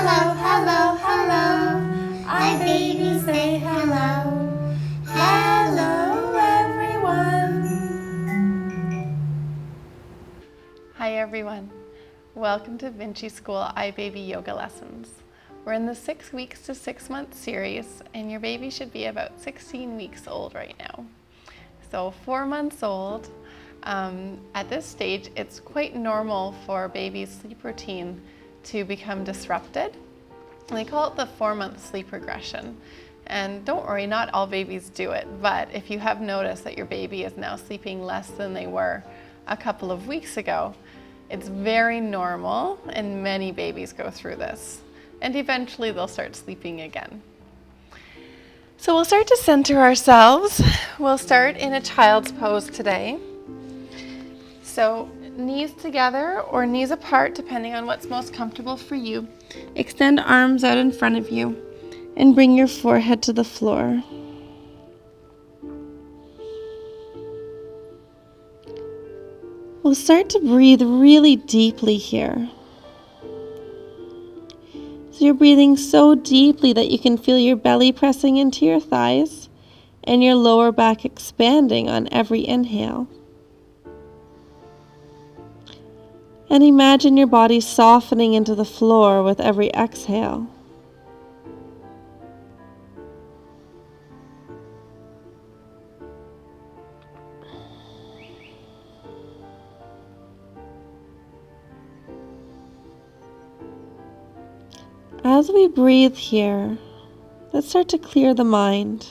Hello, hello, hello. I baby say hello. Hello, everyone. Hi everyone. Welcome to Vinci School iBaby Yoga Lessons. We're in the 6 weeks to 6 months series, and your baby should be about 16 weeks old right now. So 4 months old. At this stage, it's quite normal for a baby's sleep routine to become disrupted. And they call it the 4-month sleep regression. And don't worry, not all babies do it, but if you have noticed that your baby is now sleeping less than they were a couple of weeks ago, it's very normal, and many babies go through this. And eventually they'll start sleeping again. So we'll start to center ourselves. We'll start in a child's pose today. So knees together or knees apart, depending on what's most comfortable for you. Extend arms out in front of you and bring your forehead to the floor. We'll start to breathe really deeply here. So you're breathing so deeply that you can feel your belly pressing into your thighs and your lower back expanding on every inhale. And imagine your body softening into the floor with every exhale. As we breathe here, let's start to clear the mind.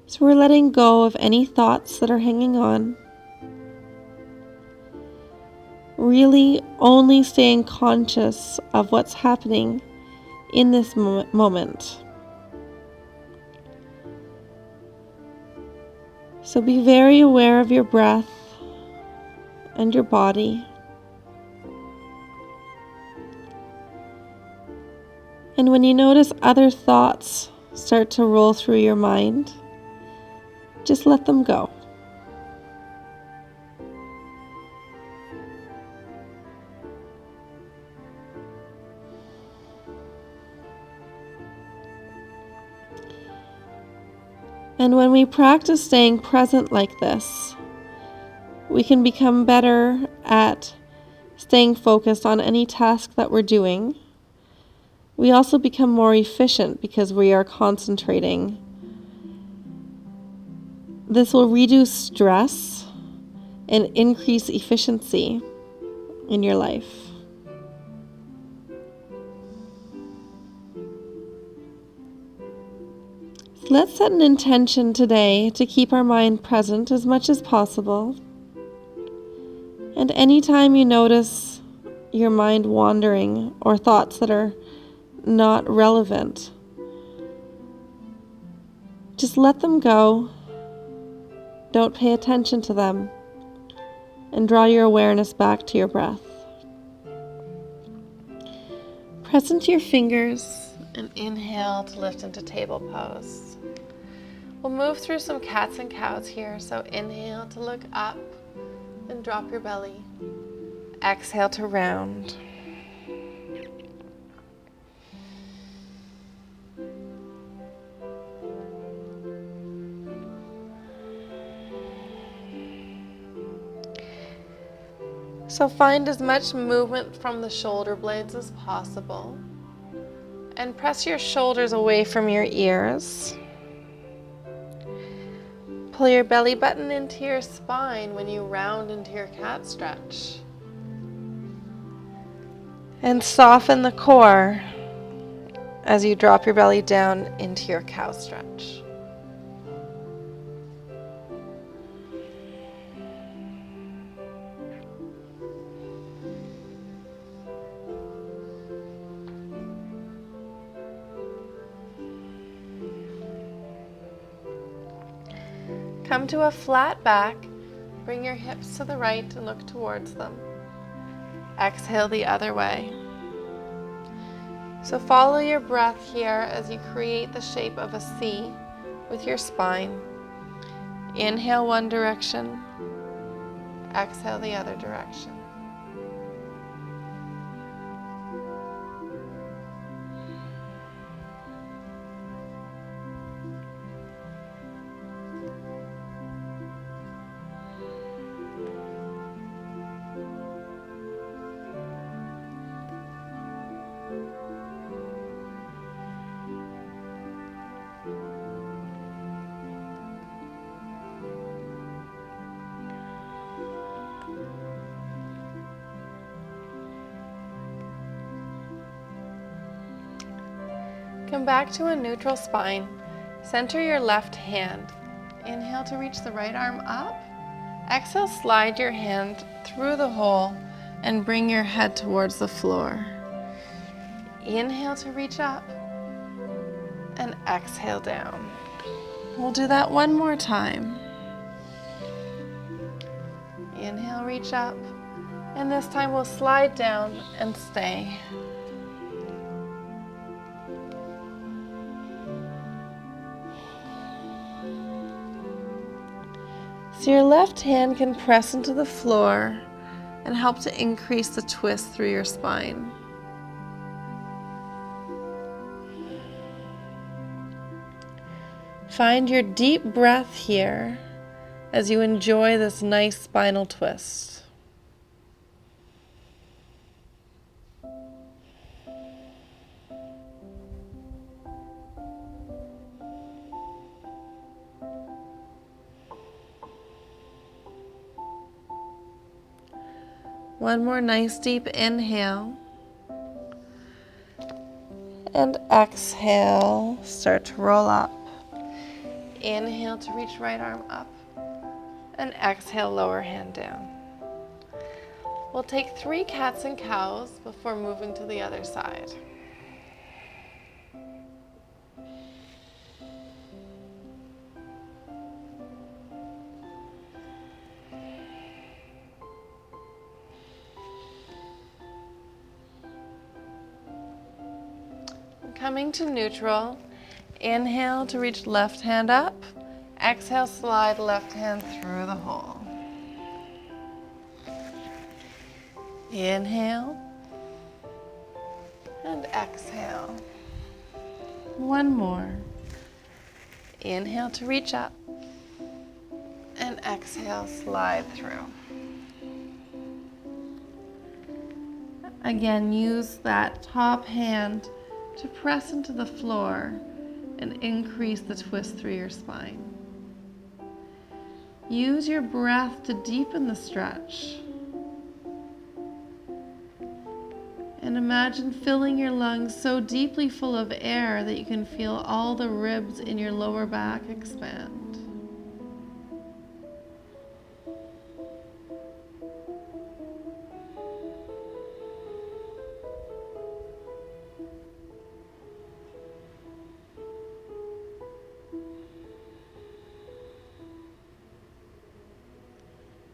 So we're letting go of any thoughts that are hanging on. Really only staying conscious of what's happening in this moment. So be very aware of your breath and your body. And when you notice other thoughts start to roll through your mind, just let them go. And when we practice staying present like this, we can become better at staying focused on any task that we're doing. We also become more efficient because we are concentrating. This will reduce stress and increase efficiency in your life. Let's set an intention today to keep our mind present as much as possible. And anytime you notice your mind wandering or thoughts that are not relevant, just let them go. Don't pay attention to them, and draw your awareness back to your breath. Press into your fingers and inhale to lift into table pose. We'll move through some cats and cows here, so inhale to look up and drop your belly. Exhale to round. So find as much movement from the shoulder blades as possible, and press your shoulders away from your ears. Pull your belly button into your spine when you round into your cat stretch. And soften the core as you drop your belly down into your cow stretch. Come to a flat back. Bring your hips to the right and look towards them. Exhale the other way. So follow your breath here as you create the shape of a C with your spine. Inhale one direction. Exhale the other direction. Come back to a neutral spine. Center your left hand. Inhale to reach the right arm up. Exhale, slide your hand through the hole and bring your head towards the floor. Inhale to reach up and exhale down. We'll do that one more time. Inhale, reach up, and this time we'll slide down and stay. So your left hand can press into the floor and help to increase the twist through your spine. Find your deep breath here as you enjoy this nice spinal twist. One more nice deep inhale. And exhale, start to roll up. Inhale to reach right arm up. And exhale, lower hand down. We'll take 3 cats and cows before moving to the other side. Coming to neutral, inhale to reach left hand up. Exhale, slide left hand through the hole. Inhale and exhale. One more. Inhale to reach up and exhale, slide through. Again, use that top hand to press into the floor and increase the twist through your spine. Use your breath to deepen the stretch. And imagine filling your lungs so deeply full of air that you can feel all the ribs in your lower back expand.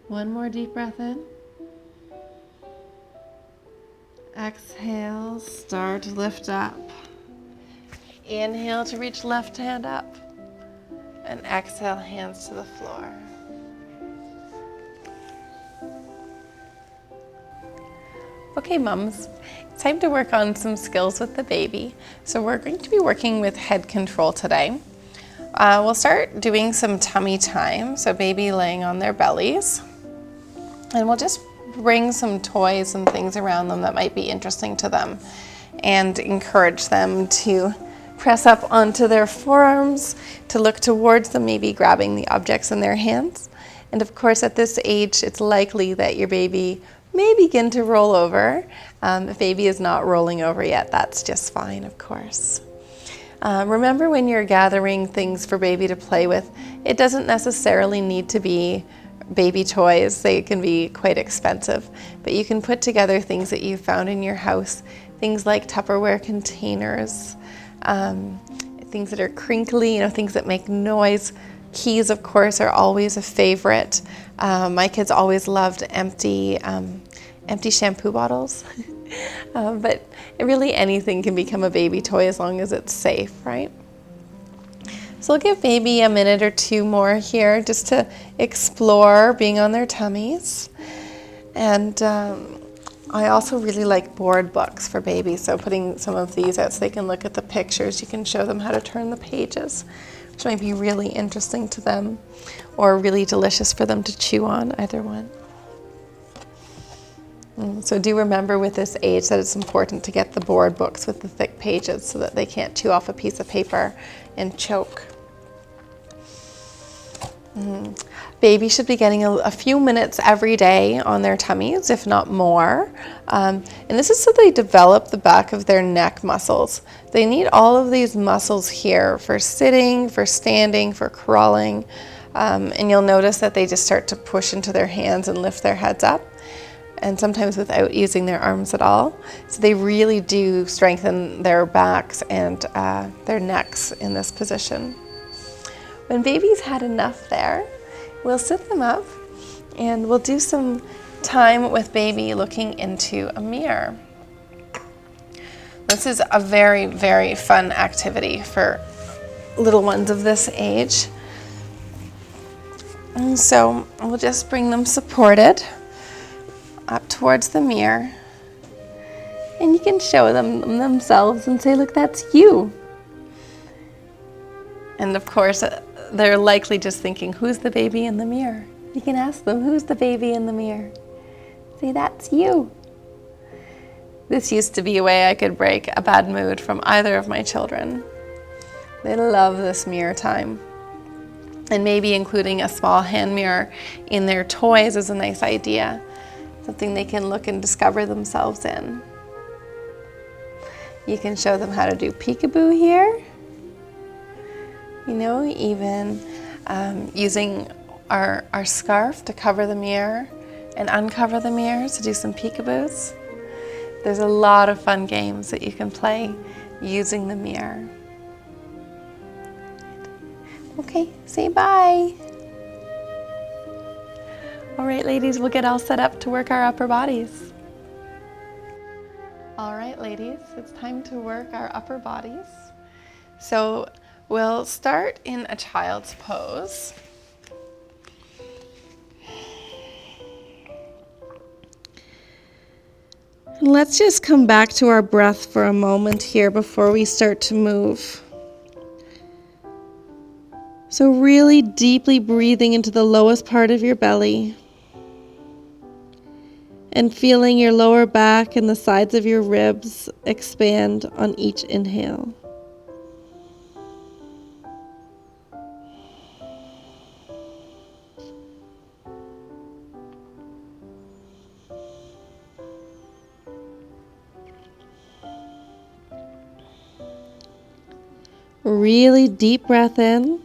One more deep breath in. Exhale, start to lift up. Inhale to reach left hand up. And exhale, hands to the floor. Okay, mums, it's time to work on some skills with the baby. So we're going to be working with head control today. We'll start doing some tummy time, so baby laying on their bellies. And we'll just bring some toys and things around them that might be interesting to them and encourage them to press up onto their forearms, to look towards them, maybe grabbing the objects in their hands. And of course, at this age, it's likely that your baby may begin to roll over. If baby is not rolling over yet, that's just fine, of course. Remember, when you're gathering things for baby to play with, it doesn't necessarily need to be baby toys. They can be quite expensive, but you can put together things that you found in your house, things like Tupperware containers, things that are crinkly, things that make noise. Keys, of course, are always a favorite. My kids always loved empty shampoo bottles. But really anything can become a baby toy as long as it's safe, right? So we'll give baby a minute or two more here just to explore being on their tummies. And I also really like board books for babies, so putting some of these out so they can look at the pictures. You can show them how to turn the pages, which might be really interesting to them or really delicious for them to chew on, either one. So do remember with this age that it's important to get the board books with the thick pages so that they can't chew off a piece of paper and choke. Baby should be getting a few minutes every day on their tummies, if not more. And this is so they develop the back of their neck muscles. They need all of these muscles here for sitting, for standing, for crawling. And you'll notice that they just start to push into their hands and lift their heads up, and sometimes without using their arms at all. So they really do strengthen their backs and their necks in this position. When baby's had enough there, we'll sit them up and we'll do some time with baby looking into a mirror. This is a very, very fun activity for little ones of this age. And so we'll just bring them supported up towards the mirror. And you can show them themselves and say, look, that's you. And of course, they're likely just thinking, who's the baby in the mirror? You can ask them, who's the baby in the mirror? Say, that's you. This used to be a way I could break a bad mood from either of my children. They love this mirror time. And maybe including a small hand mirror in their toys is a nice idea. Something they can look and discover themselves in. You can show them how to do peekaboo here. You know, even using our scarf to cover the mirror and uncover the mirror to do some peekaboos. There's a lot of fun games that you can play using the mirror. Okay, say bye. All right, ladies, we'll get all set up to work our upper bodies. All right, ladies, it's time to work our upper bodies. So we'll start in a child's pose. Let's just come back to our breath for a moment here before we start to move. So really deeply breathing into the lowest part of your belly and feeling your lower back and the sides of your ribs expand on each inhale. Really deep breath in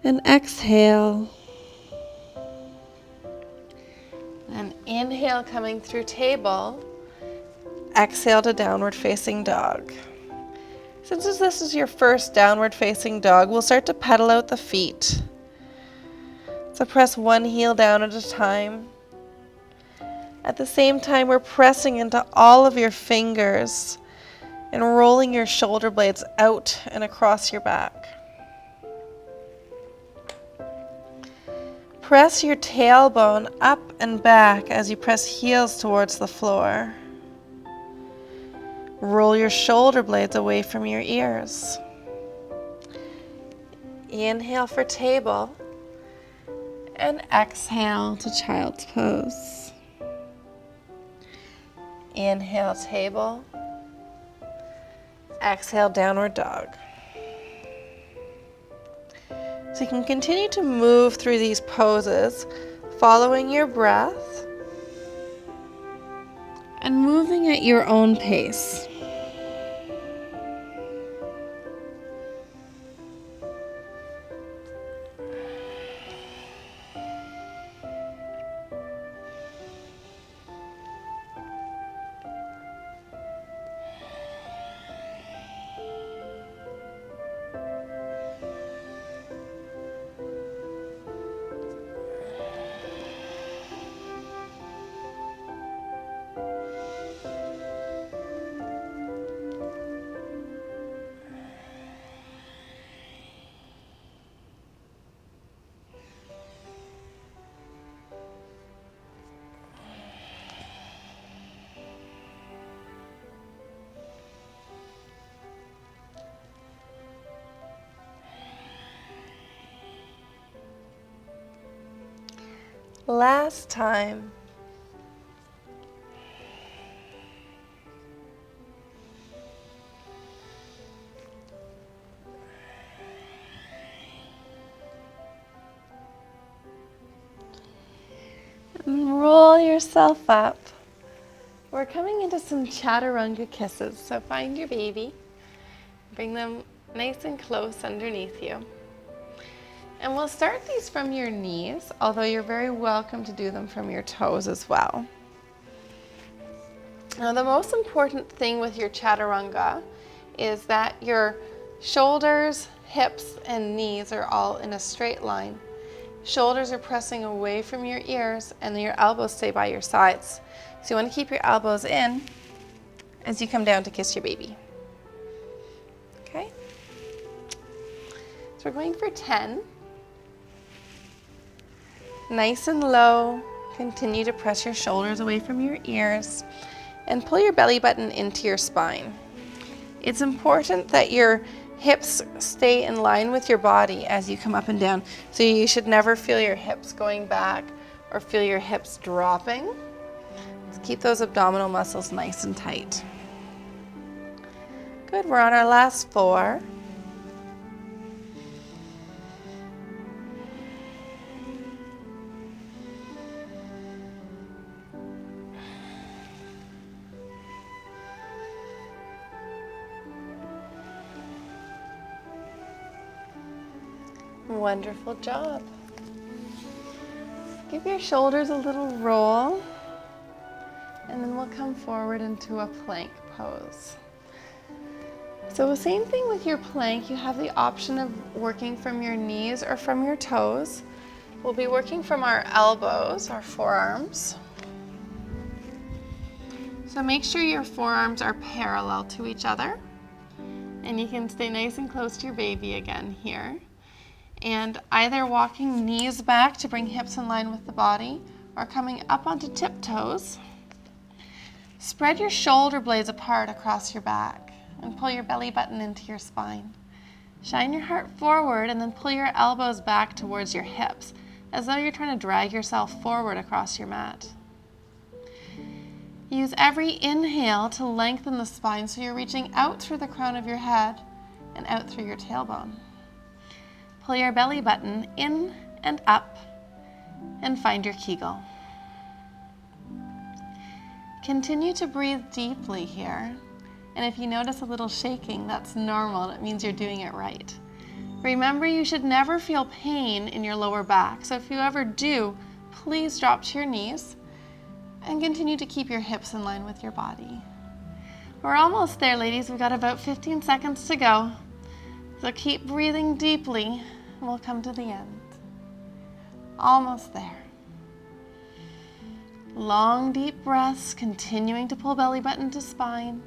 and exhale. And inhale coming through table, exhale to downward facing dog. Since this is your first downward facing dog, we'll start to pedal out the feet. So press one heel down at a time. At the same time, we're pressing into all of your fingers and rolling your shoulder blades out and across your back. Press your tailbone up and back as you press heels towards the floor. Roll your shoulder blades away from your ears. Inhale for table and exhale to child's pose. Inhale, table. Exhale, downward dog. So you can continue to move through these poses, following your breath and moving at your own pace. Last time. roll yourself up. We're coming into some chaturanga kisses. So find your baby, bring them nice and close underneath you. And we'll start these from your knees, although you're very welcome to do them from your toes as well. Now, the most important thing with your chaturanga is that your shoulders, hips, and knees are all in a straight line. Shoulders are pressing away from your ears, and then your elbows stay by your sides. So you want to keep your elbows in as you come down to kiss your baby. Okay? So we're going for 10. Nice and low. Continue to press your shoulders away from your ears and pull your belly button into your spine. It's important that your hips stay in line with your body as you come up and down. So you should never feel your hips going back or feel your hips dropping. Just keep those abdominal muscles nice and tight. Good, we're on our last 4. Wonderful job. Give your shoulders a little roll, and then we'll come forward into a plank pose. So the same thing with your plank, you have the option of working from your knees or from your toes. We'll be working from our elbows, our forearms. So make sure your forearms are parallel to each other, and you can stay nice and close to your baby again here. And either walking knees back to bring hips in line with the body or coming up onto tiptoes. Spread your shoulder blades apart across your back and pull your belly button into your spine. Shine your heart forward and then pull your elbows back towards your hips as though you're trying to drag yourself forward across your mat. Use every inhale to lengthen the spine so you're reaching out through the crown of your head and out through your tailbone. Pull your belly button in and up and find your Kegel. Continue to breathe deeply here. And if you notice a little shaking, that's normal. That means you're doing it right. Remember, you should never feel pain in your lower back. So if you ever do, please drop to your knees and continue to keep your hips in line with your body. We're almost there, ladies. We've got about 15 seconds to go. So keep breathing deeply, and we'll come to the end. Almost there. Long, deep breaths, continuing to pull belly button to spine,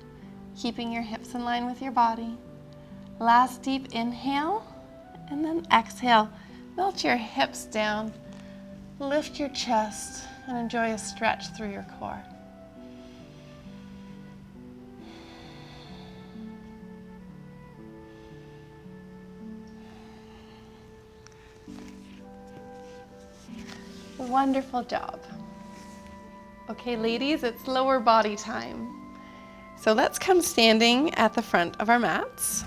keeping your hips in line with your body. Last deep inhale, and then exhale. Melt your hips down, lift your chest, and enjoy a stretch through your core. Wonderful job. Okay, ladies, it's lower body time. So let's come standing at the front of our mats.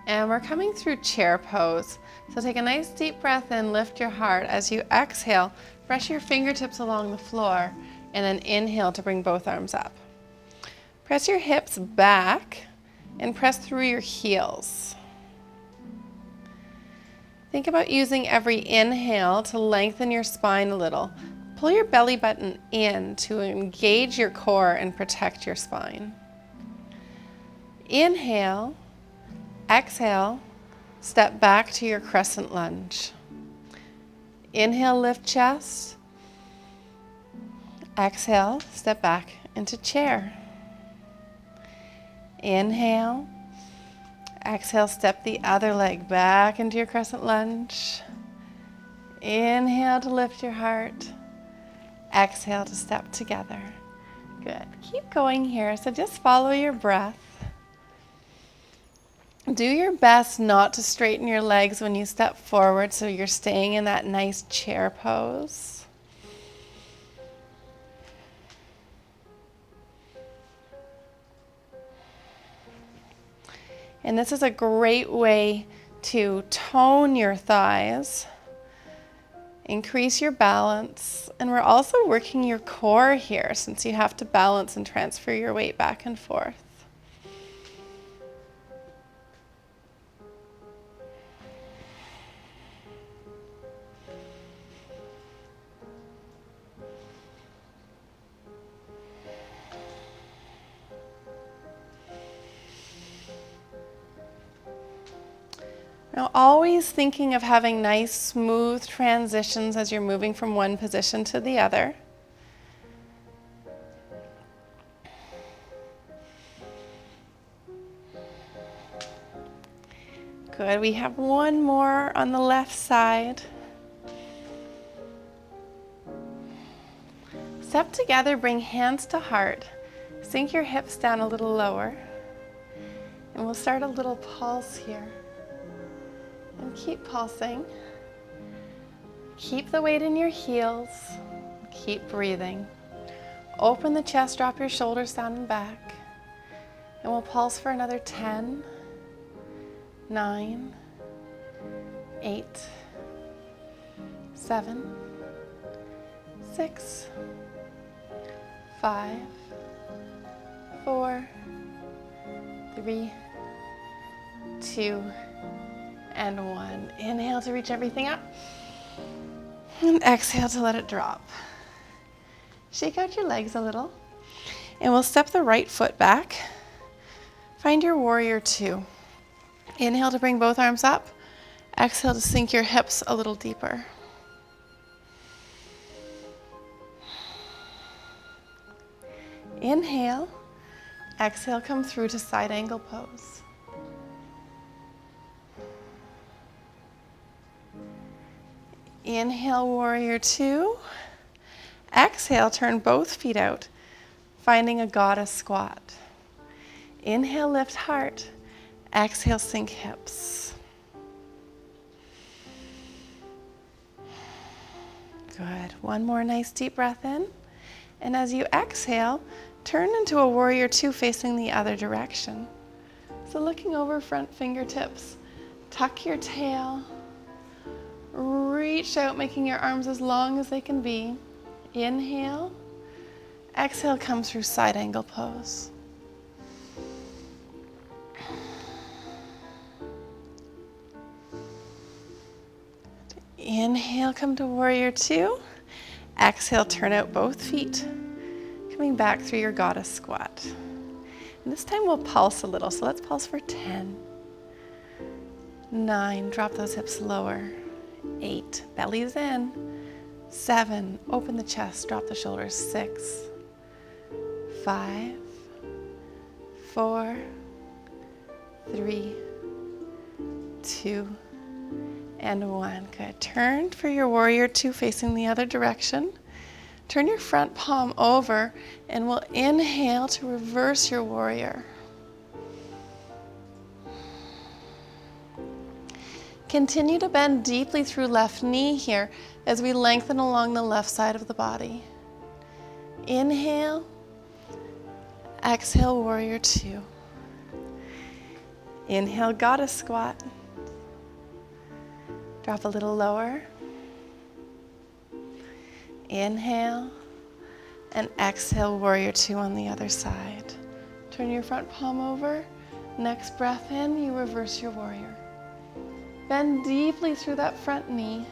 And we're coming through chair pose. So take a nice deep breath in, lift your heart. As you exhale, press your fingertips along the floor, and then inhale to bring both arms up. Press your hips back and press through your heels. Think about using every inhale to lengthen your spine a little. Pull your belly button in to engage your core and protect your spine. Inhale, exhale, step back to your crescent lunge. Inhale, lift chest. Exhale, step back into chair. Inhale. Exhale, step the other leg back into your crescent lunge. Inhale to lift your heart. Exhale to step together. Good. Keep going here. So just follow your breath. Do your best not to straighten your legs when you step forward so you're staying in that nice chair pose. And this is a great way to tone your thighs Increase your balance, and we're also working your core here since you have to balance and transfer your weight back and forth. Now, always thinking of having nice, smooth transitions as you're moving from one position to the other. Good. We have one more on the left side. Step together, bring hands to heart. Sink your hips down a little lower. And we'll start a little pulse here. And keep pulsing. Keep the weight in your heels. Keep breathing. Open the chest, drop your shoulders down and back. And we'll pulse for another 10, 9, 8, 7, 6, 5, 4, 3, 2, and 1. Inhale to reach everything up. And exhale to let it drop. Shake out your legs a little. And we'll step the right foot back. Find your warrior 2. Inhale to bring both arms up. Exhale to sink your hips a little deeper. Inhale. Exhale, come through to side angle pose. Inhale, warrior 2. Exhale, turn both feet out, finding a goddess squat. Inhale, lift heart. Exhale, sink hips. Good. One more nice deep breath in. And as you exhale, turn into a warrior 2 facing the other direction. So looking over front fingertips, tuck your tail, reach out, making your arms as long as they can be. Inhale. Exhale, come through side angle pose. Inhale, come to warrior 2. Exhale, turn out both feet, coming back through your goddess squat. And this time we'll pulse a little, so let's pulse for 10, 9, drop those hips lower, 8, belly's in, 7, open the chest, drop the shoulders, 6, 5, 4, 3, 2, and 1. Good. Turn for your warrior 2 facing the other direction. Turn your front palm over and we'll inhale to reverse your warrior. Continue to bend deeply through left knee here as we lengthen along the left side of the body. Inhale. Exhale, warrior 2. Inhale, goddess squat. Drop a little lower. Inhale. And exhale, warrior 2 on the other side. Turn your front palm over. Next breath in, you reverse your warrior. Bend deeply through that front knee.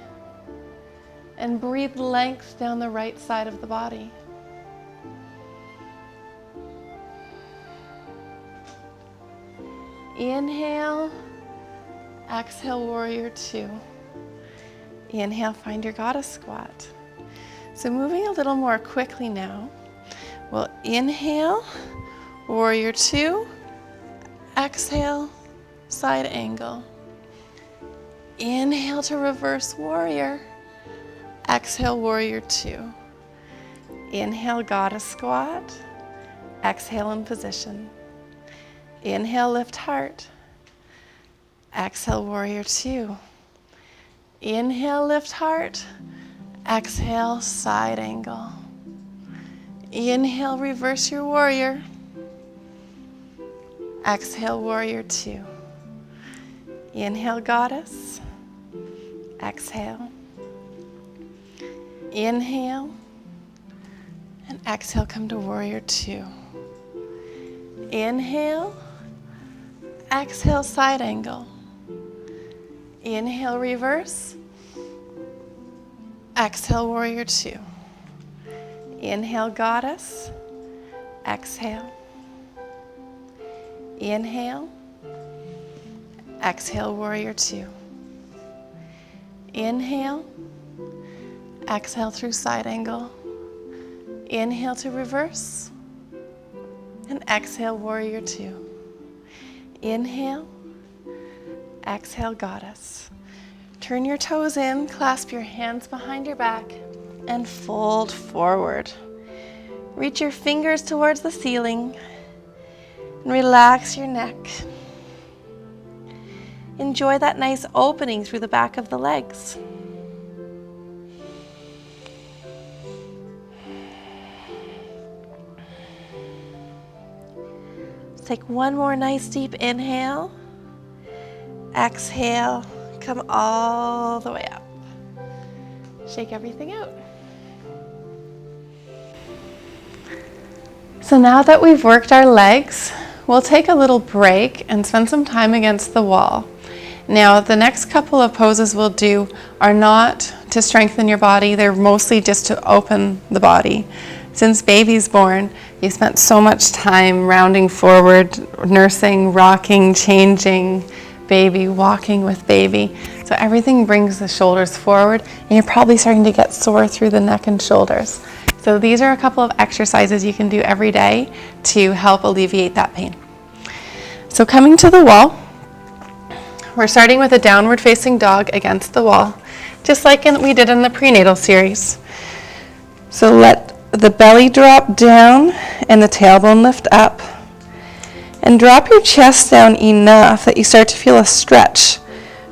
And breathe length down the right side of the body. Inhale. Exhale, warrior 2. Inhale, find your goddess squat. So moving a little more quickly now, we'll inhale, warrior 2, exhale, side angle. Inhale to reverse warrior, exhale, warrior 2. Inhale, goddess squat, exhale in position. Inhale, lift heart, exhale, warrior 2. Inhale, lift heart. Exhale, side angle. Inhale, reverse your warrior. Exhale, warrior 2. Inhale, goddess. Exhale. Inhale. And exhale, come to warrior two. Inhale. Exhale, side angle. Inhale, reverse. Exhale, warrior two. Inhale, goddess. Exhale. Inhale. Exhale, warrior two. Inhale. Exhale through side angle. Inhale to reverse. And exhale, warrior two. Inhale. Exhale, goddess. Turn your toes in, clasp your hands behind your back, and fold forward. Reach your fingers towards the ceiling and relax your neck. Enjoy that nice opening through the back of the legs. Take one more nice deep inhale. Exhale, come all the way up. Shake everything out. So now that we've worked our legs, we'll take a little break and spend some time against the wall. Now, the next couple of poses we'll do are not to strengthen your body, they're mostly just to open the body. Since baby's born, you spent so much time rounding forward, nursing, rocking, changing baby, walking with baby. So everything brings the shoulders forward, and you're probably starting to get sore through the neck and shoulders. So these are a couple of exercises you can do every day to help alleviate that pain. So coming to the wall, we're starting with a downward facing dog against the wall, just like we did in the prenatal series. So let the belly drop down and the tailbone lift up. And drop your chest down enough that you start to feel a stretch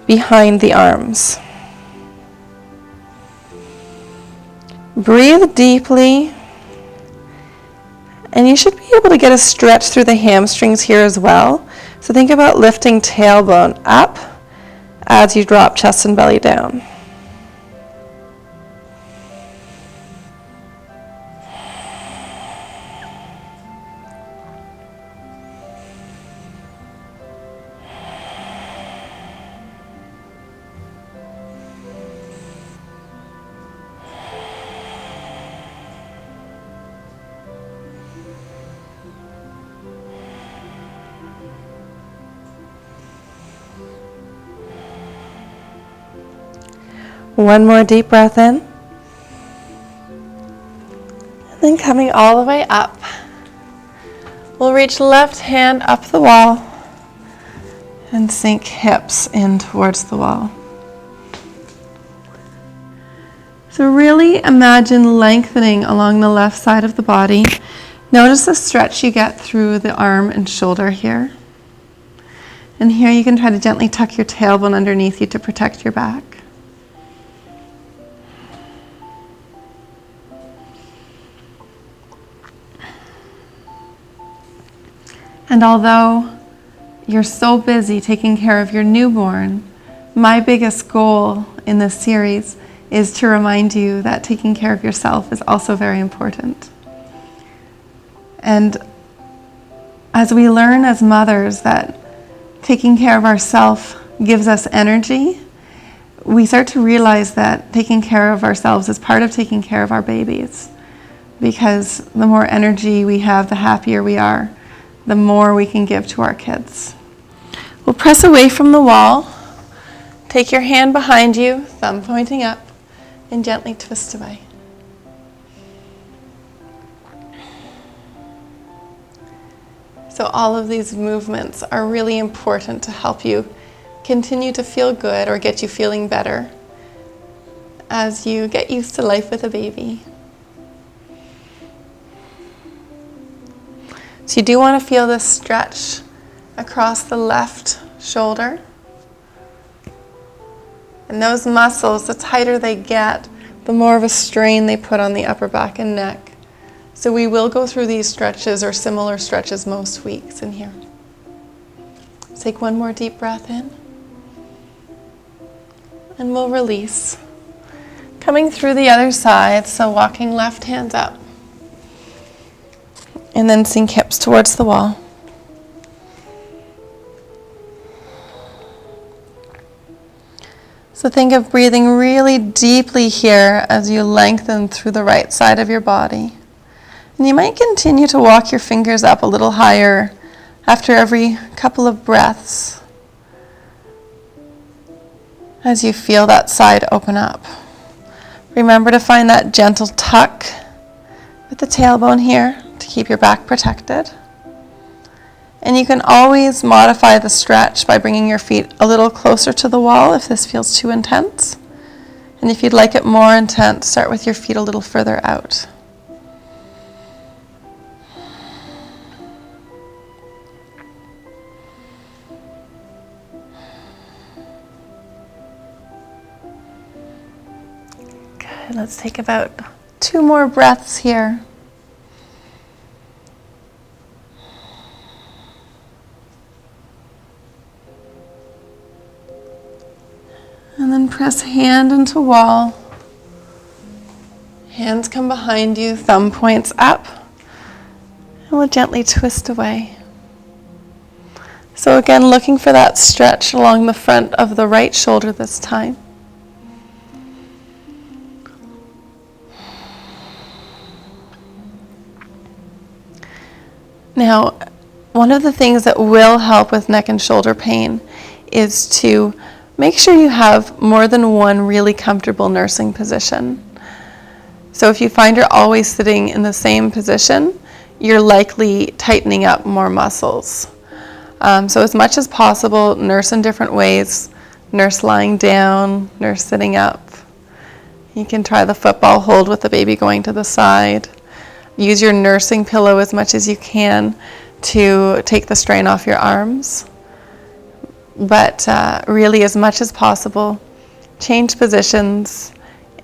behind the arms. Breathe deeply. And you should be able to get a stretch through the hamstrings here as well. So think about lifting tailbone up as you drop chest and belly down. One more deep breath in. And then coming all the way up, we'll reach left hand up the wall and sink hips in towards the wall. So really imagine lengthening along the left side of the body. Notice the stretch you get through the arm and shoulder here. And here you can try to gently tuck your tailbone underneath you to protect your back. And although you're so busy taking care of your newborn, my biggest goal in this series is to remind you that taking care of yourself is also very important. And as we learn as mothers that taking care of ourselves gives us energy, we start to realize that taking care of ourselves is part of taking care of our babies. Because the more energy we have, the happier we are, the more we can give to our kids. We'll press away from the wall. Take your hand behind you, thumb pointing up, and gently twist away. So all of these movements are really important to help you continue to feel good or get you feeling better as you get used to life with a baby. So you do want to feel this stretch across the left shoulder. And those muscles, the tighter they get, the more of a strain they put on the upper back and neck. So we will go through these stretches or similar stretches most weeks in here. Take one more deep breath in. And we'll release. Coming through the other side, so walking left hand up. And then sink hips towards the wall. So think of breathing really deeply here as you lengthen through the right side of your body. And you might continue to walk your fingers up a little higher after every couple of breaths as you feel that side open up. Remember to find that gentle tuck with the tailbone here to keep your back protected. And you can always modify the stretch by bringing your feet a little closer to the wall if this feels too intense. And if you'd like it more intense, start with your feet a little further out. Good, let's take about 2 more breaths here. And then press hand into wall. Hands come behind you, thumb points up. And we'll gently twist away. So again, looking for that stretch along the front of the right shoulder this time. Now, one of the things that will help with neck and shoulder pain is to make sure you have more than one really comfortable nursing position. So if you find you're always sitting in the same position, you're likely tightening up more muscles. So as much as possible, nurse in different ways. Nurse lying down, nurse sitting up. You can try the football hold with the baby going to the side. Use your nursing pillow as much as you can to take the strain off your arms. But really, as much as possible, change positions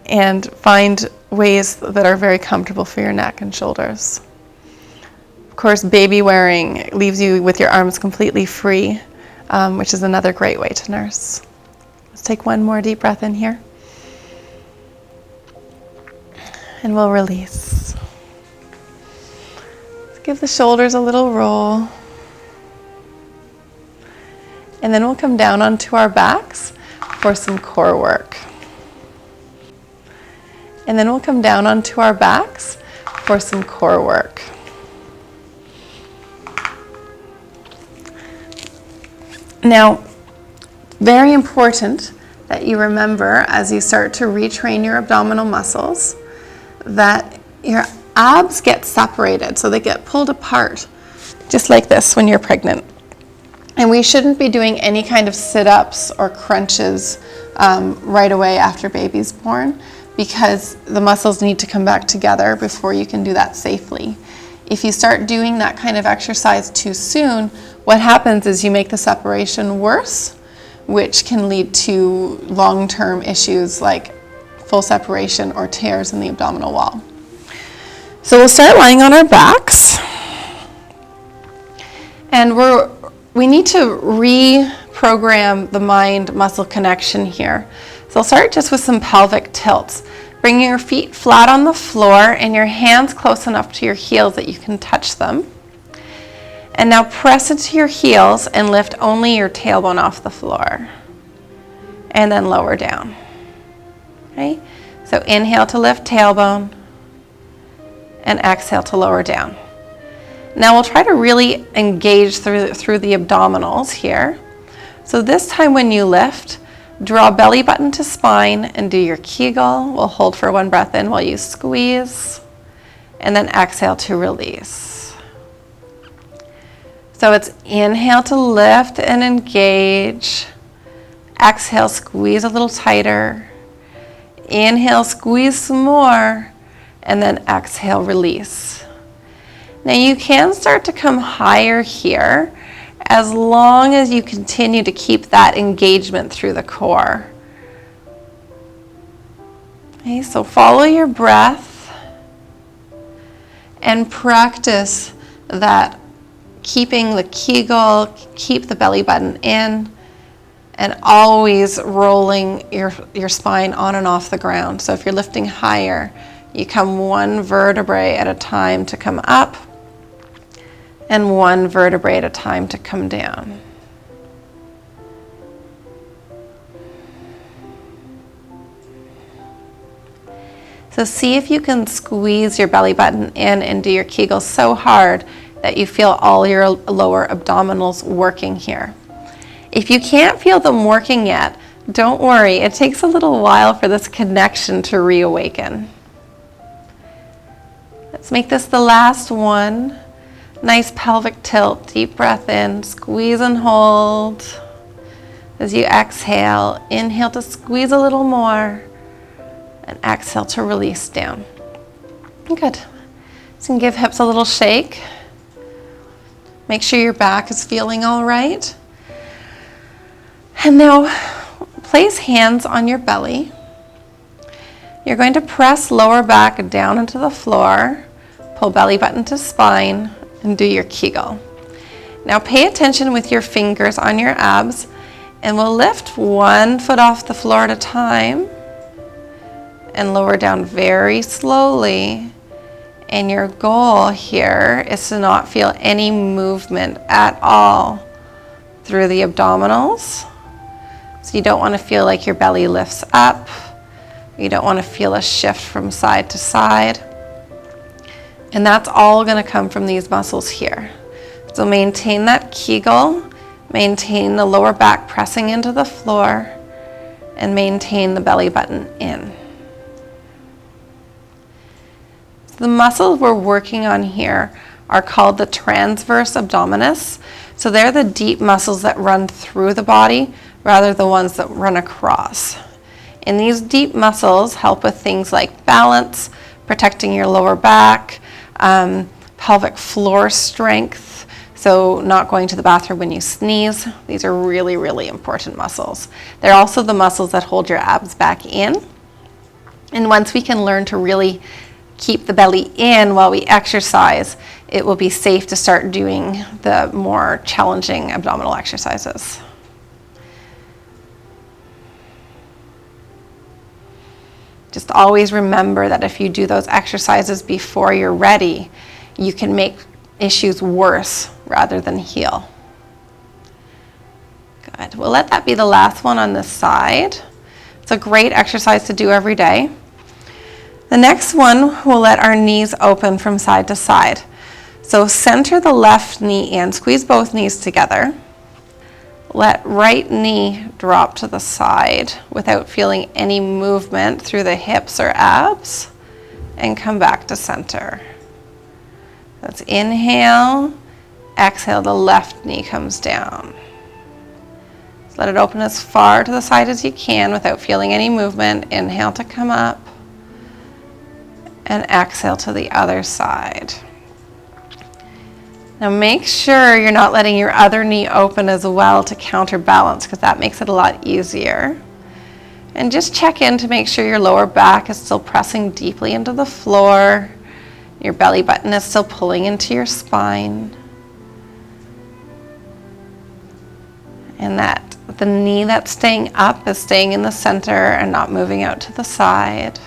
and find ways that are very comfortable for your neck and shoulders. Of course, baby wearing leaves you with your arms completely free, which is another great way to nurse. Let's take one more deep breath in here. And we'll release. Let's give the shoulders a little roll. And then we'll come down onto our backs for some core work. And then we'll come down onto our backs for some core work. Now, very important that you remember as you start to retrain your abdominal muscles that your abs get separated, so they get pulled apart, just like this when you're pregnant. And we shouldn't be doing any kind of sit-ups or crunches right away after baby's born, because the muscles need to come back together before you can do that safely. If you start doing that kind of exercise too soon, what happens is you make the separation worse, which can lead to long-term issues like full separation or tears in the abdominal wall. So we'll start lying on our backs. And we need to reprogram the mind-muscle connection here. So I'll start just with some pelvic tilts. Bring your feet flat on the floor and your hands close enough to your heels that you can touch them. And now press into your heels and lift only your tailbone off the floor. And then lower down. Okay? So inhale to lift tailbone and exhale to lower down. Now we'll try to really engage through the abdominals here. So this time when you lift, draw belly button to spine and do your Kegel. We'll hold for one breath in while you squeeze, and then exhale to release. So it's inhale to lift and engage. Exhale, squeeze a little tighter. Inhale, squeeze some more, and then exhale, release. Now you can start to come higher here as long as you continue to keep that engagement through the core. Okay, so follow your breath and practice that keeping the Kegel, keep the belly button in, and always rolling your spine on and off the ground. So if you're lifting higher, you come one vertebrae at a time to come up and one vertebrae at a time to come down. So see if you can squeeze your belly button in and do your Kegels so hard that you feel all your lower abdominals working here. If you can't feel them working yet, don't worry. It takes a little while for this connection to reawaken. Let's make this the last one. Nice pelvic tilt, deep breath in, squeeze and hold. As you exhale, inhale to squeeze a little more, and exhale to release down. Good. So you can give hips a little shake. Make sure your back is feeling all right. And now place hands on your belly. You're going to press lower back down into the floor, pull belly button to spine, and do your Kegel. Now pay attention with your fingers on your abs, and we'll lift one foot off the floor at a time and lower down very slowly. And your goal here is to not feel any movement at all through the abdominals. So you don't want to feel like your belly lifts up. You don't want to feel a shift from side to side. And that's all going to come from these muscles here. So maintain that Kegel, maintain the lower back pressing into the floor, and maintain the belly button in. The muscles we're working on here are called the transverse abdominis. So they're the deep muscles that run through the body rather than the ones that run across. And these deep muscles help with things like balance, protecting your lower back, pelvic floor strength, so not going to the bathroom when you sneeze. These are really, really important muscles. They're also the muscles that hold your abs back in. And once we can learn to really keep the belly in while we exercise, it will be safe to start doing the more challenging abdominal exercises. Just always remember that if you do those exercises before you're ready, you can make issues worse rather than heal. Good. We'll let that be the last one on this side. It's a great exercise to do every day. The next one, we'll let our knees open from side to side. So center the left knee in, squeeze both knees together. Let right knee drop to the side without feeling any movement through the hips or abs, and come back to center. Let's inhale, exhale, the left knee comes down. Let it open as far to the side as you can without feeling any movement. Inhale to come up, and exhale to the other side. Now make sure you're not letting your other knee open as well to counterbalance, because that makes it a lot easier. And just check in to make sure your lower back is still pressing deeply into the floor. Your belly button is still pulling into your spine. And that the knee that's staying up is staying in the center and not moving out to the side.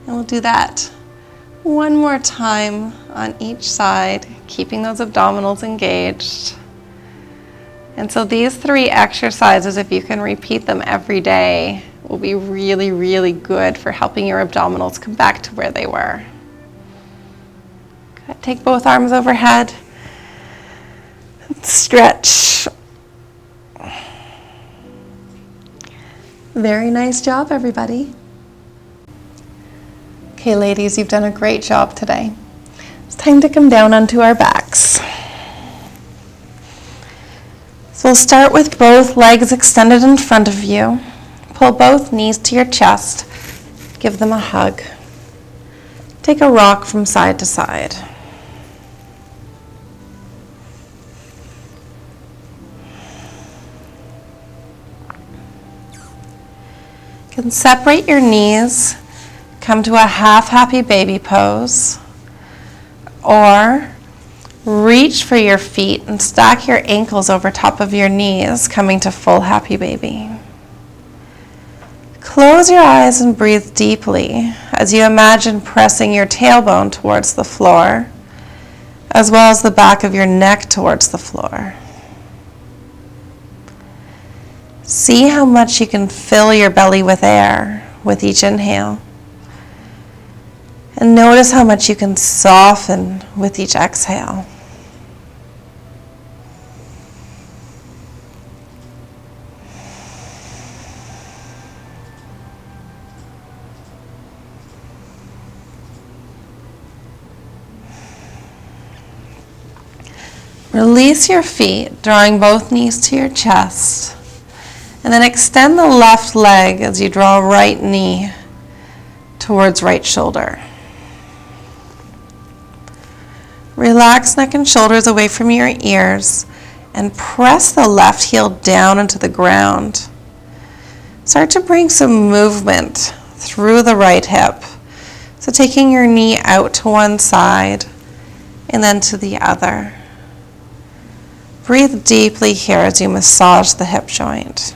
And we'll do that one more time on each side, keeping those abdominals engaged. And so these 3 exercises, if you can repeat them every day, will be really, really good for helping your abdominals come back to where they were. Good. Take both arms overhead. Stretch. Very nice job, everybody. Okay, ladies, you've done a great job today. It's time to come down onto our backs. So we'll start with both legs extended in front of you. Pull both knees to your chest. Give them a hug. Take a rock from side to side. You can separate your knees. come to a half happy baby pose, or reach for your feet and stack your ankles over top of your knees, coming to full happy baby. Close your eyes and breathe deeply as you imagine pressing your tailbone towards the floor, as well as the back of your neck towards the floor. See how much you can fill your belly with air with each inhale. And notice how much you can soften with each exhale. Release your feet, drawing both knees to your chest. And then extend the left leg as you draw right knee towards right shoulder. Relax neck and shoulders away from your ears and press the left heel down into the ground. Start to bring some movement through the right hip. So taking your knee out to one side and then to the other. Breathe deeply here as you massage the hip joint.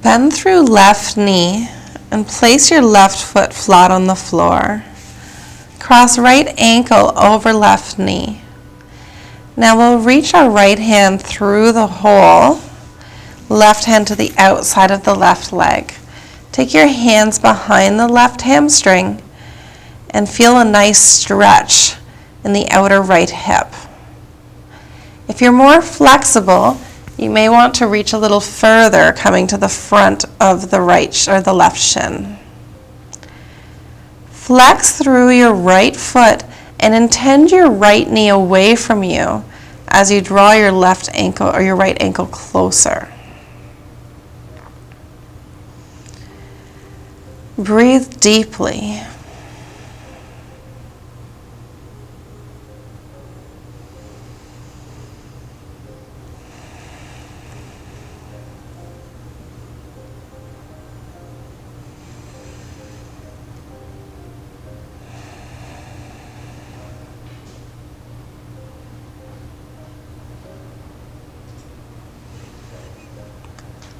Bend through left knee and place your left foot flat on the floor. Cross right ankle over left knee. Now we'll reach our right hand through the hole, left hand to the outside of the left leg. Take your hands behind the left hamstring and feel a nice stretch in the outer right hip. If you're more flexible, you may want to reach a little further, coming to the front of the right or the left shin. Flex through your right foot and intend your right knee away from you as you draw your left ankle or your right ankle closer. Breathe deeply.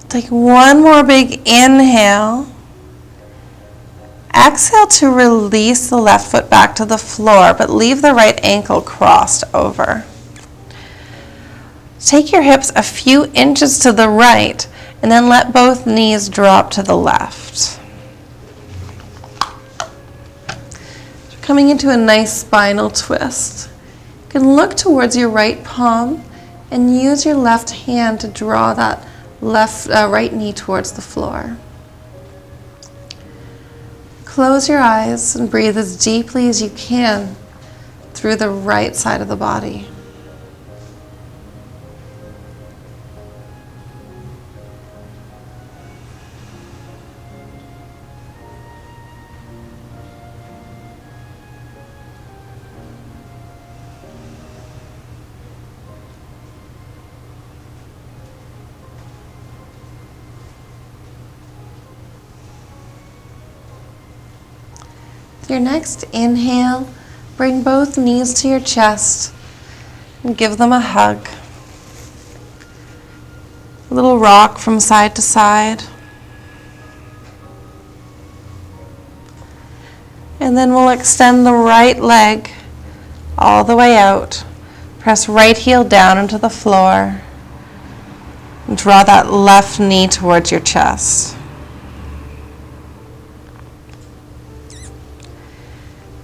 Take one more big inhale. Exhale to release the left foot back to the floor, but leave the right ankle crossed over. Take your hips a few inches to the right, and then let both knees drop to the left. Coming into a nice spinal twist. You can look towards your right palm and use your left hand to draw that right knee towards the floor. Close your eyes and breathe as deeply as you can through the right side of the body. Your next inhale, bring both knees to your chest and give them a hug. A little rock from side to side. And then we'll extend the right leg all the way out. Press right heel down into the floor. And draw that left knee towards your chest.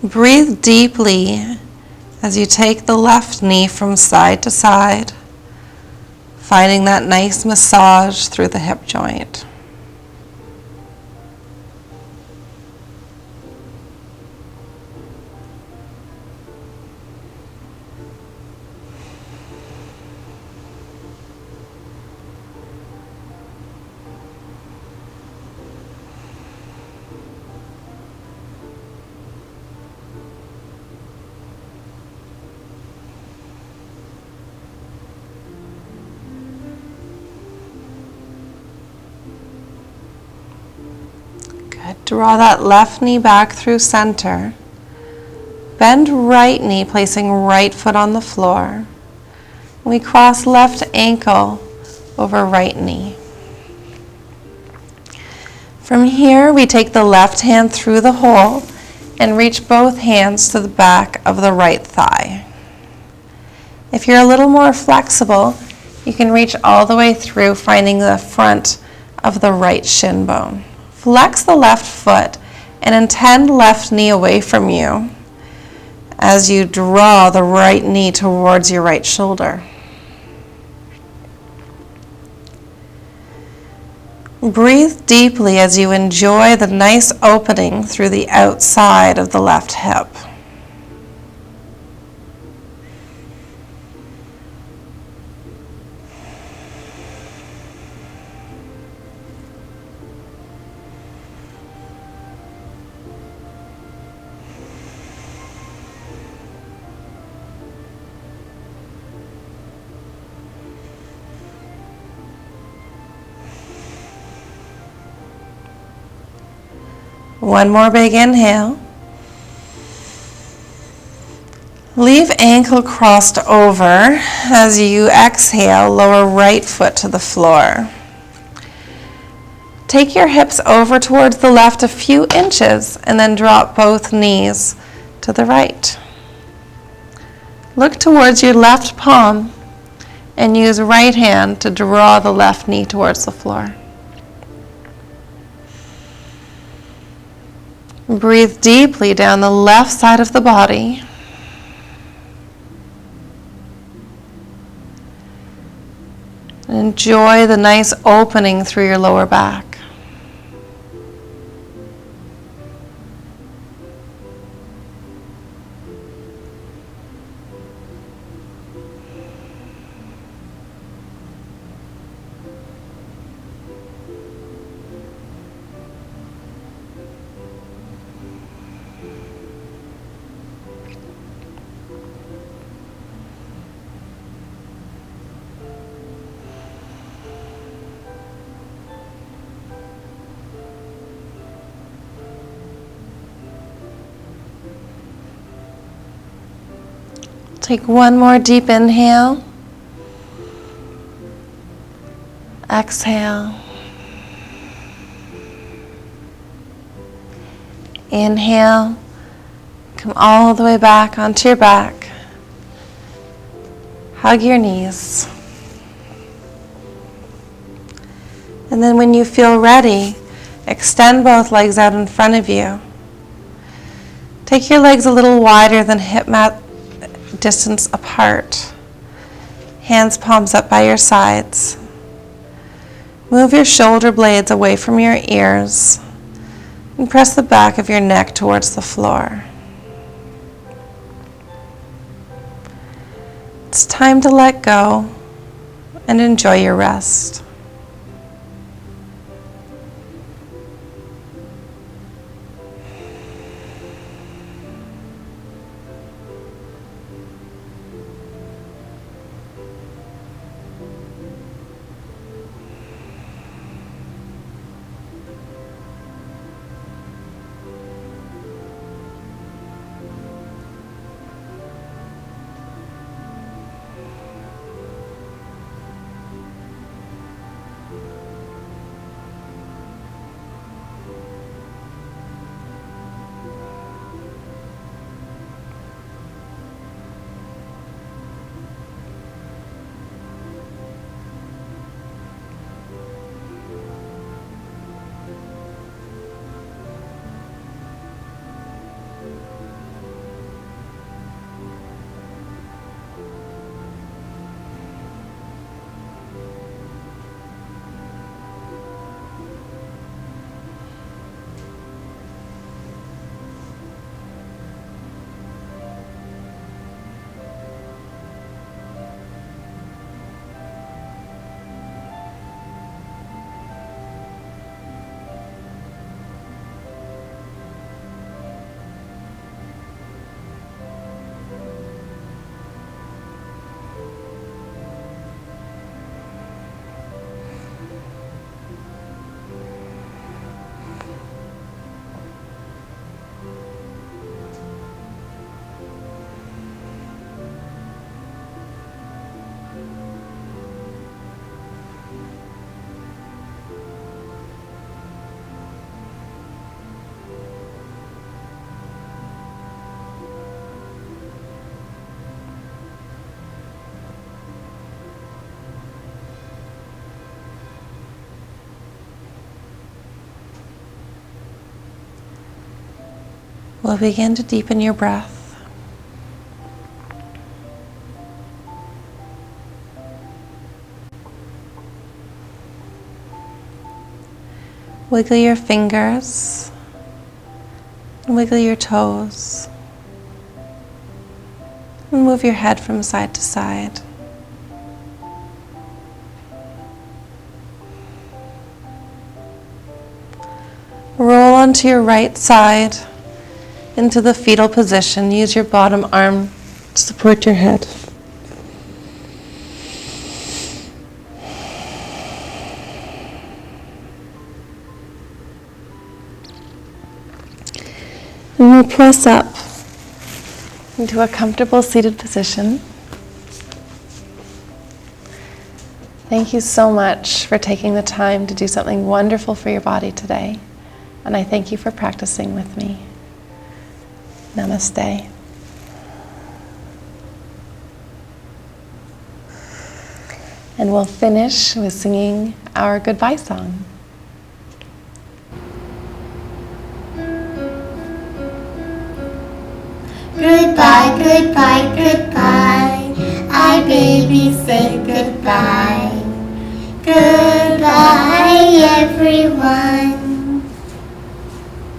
Breathe deeply as you take the left knee from side to side, finding that nice massage through the hip joint. Draw that left knee back through center. Bend right knee, placing right foot on the floor. We cross left ankle over right knee. From here, we take the left hand through the hole and reach both hands to the back of the right thigh. If you're a little more flexible, you can reach all the way through, finding the front of the right shin bone. Flex the left foot and intend left knee away from you as you draw the right knee towards your right shoulder. Breathe deeply as you enjoy the nice opening through the outside of the left hip. One more big inhale. Leave ankle crossed over as you exhale, lower right foot to the floor. Take your hips over towards the left a few inches and then drop both knees to the right. Look towards your left palm and use right hand to draw the left knee towards the floor. Breathe deeply down the left side of the body. Enjoy the nice opening through your lower back. Take one more deep inhale. Exhale. Inhale. Come all the way back onto your back. Hug your knees. And then when you feel ready, extend both legs out in front of you. Take your legs a little wider than hip mat distance apart. Hands palms up by your sides. Move your shoulder blades away from your ears and press the back of your neck towards the floor. It's time to let go and enjoy your rest. we'll begin to deepen your breath. Wiggle your fingers and wiggle your toes. And move your head from side to side. Roll onto your right side into the fetal position. Use your bottom arm to support your head. And we'll press up into a comfortable seated position. Thank you so much for taking the time to do something wonderful for your body today. And I thank you for practicing with me. Namaste. And we'll finish with singing our goodbye song. Goodbye, goodbye, goodbye. I baby say goodbye. Goodbye, everyone.